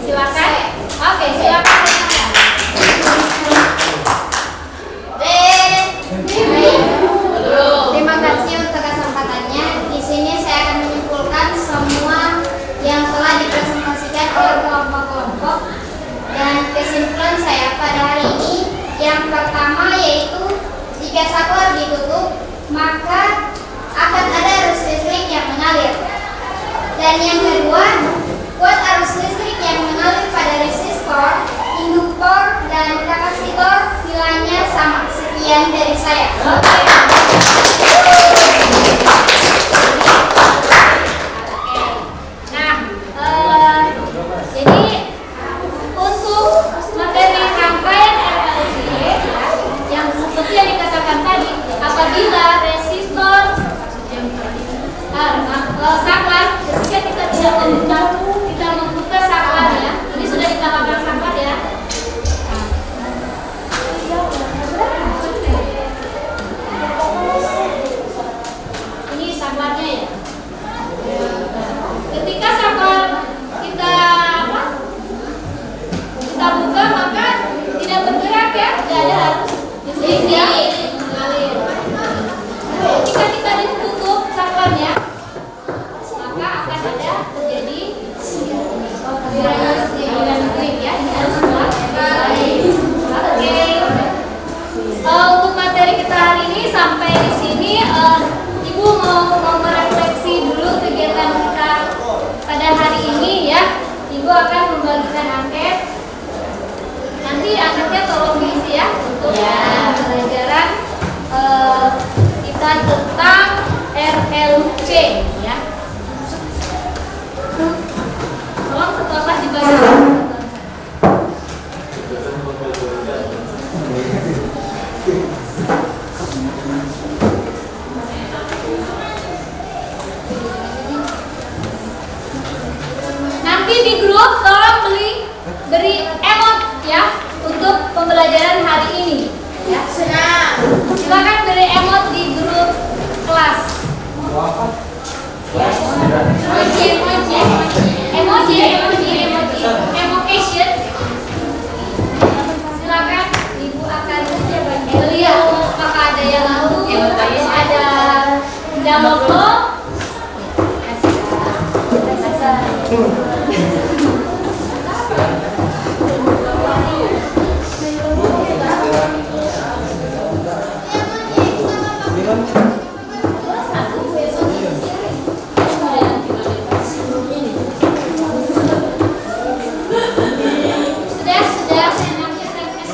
Silakan. Oke, silakan. Terima kasih untuk kesempatannya. Di sini saya akan menyimpulkan semua yang saklar ditutup, maka akan ada arus listrik yang mengalir. Dan yang kedua, buat arus listrik yang mengalir pada resistor, induktor, dan kapasitor nilainya sama. Sekian dari saya. Jadi untuk materi rangkaian RLC yang seperti yang dikatakan tadi, apabila resistor saklar, ketika kita tidak membuka saklarnya, ini sudah ditambahkan saklar ya. Ini saklarnya ya. Ketika saklar kita buka, maka tidak bergerak ya, tidak ada arus listrik yang mengalir. Ketika kita ditutup saklarnya, maka akan ada terjadi aliran listrik ya. Ini harus semua. Oke. Untuk materi kita hari ini sampai di sini. Ibu mau merefleksi dulu kegiatan kita pada hari ini ya. Ibu akan membagikan angket. Nanti angketnya tolong diisi ya untuk pelajaran kita tentang RLC ya. Tolong ketua kelas dibaca. Nanti di grup tolong beri emot ya untuk pembelajaran hari ini ya. Silakan beri emot di grup kelas. Emoji emotion. Silakan ibu akan melihat apakah ada yang lalu, ada logo.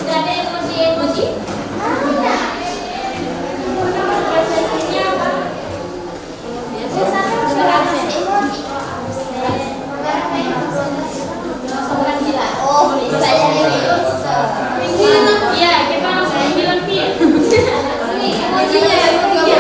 Sudah ada emoji. Prosesnya apa? Iya, kita langsung bilang pin. Ini emojinya ya,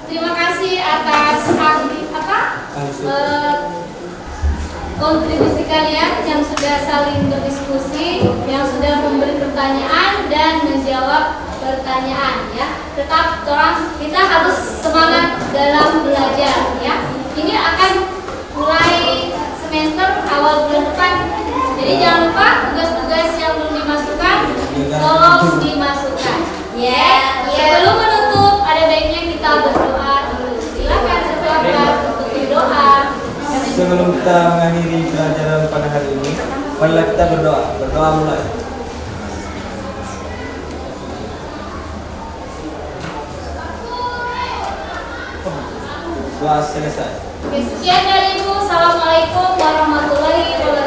terima kasih atas kontribusi kalian yang sudah saling berdiskusi, yang sudah memberi pertanyaan dan menjawab pertanyaan ya. Tetap kita harus semangat dalam belajar ya. Ini akan mulai semester awal bulan depan. Jadi jangan lupa tugas-tugas yang belum dimasukkan tolong dimasukkan. Ya. Sebelum menutup ada baiknya kita berdoa dulu. Silakan ketua untuk berdoa. Sebelum kita mengakhiri pelajaran pada hari ini, marilah kita berdoa. Berdoa mulai. Doa selesai. Sekian dariku. Assalamualaikum warahmatullahi wabarakatuh.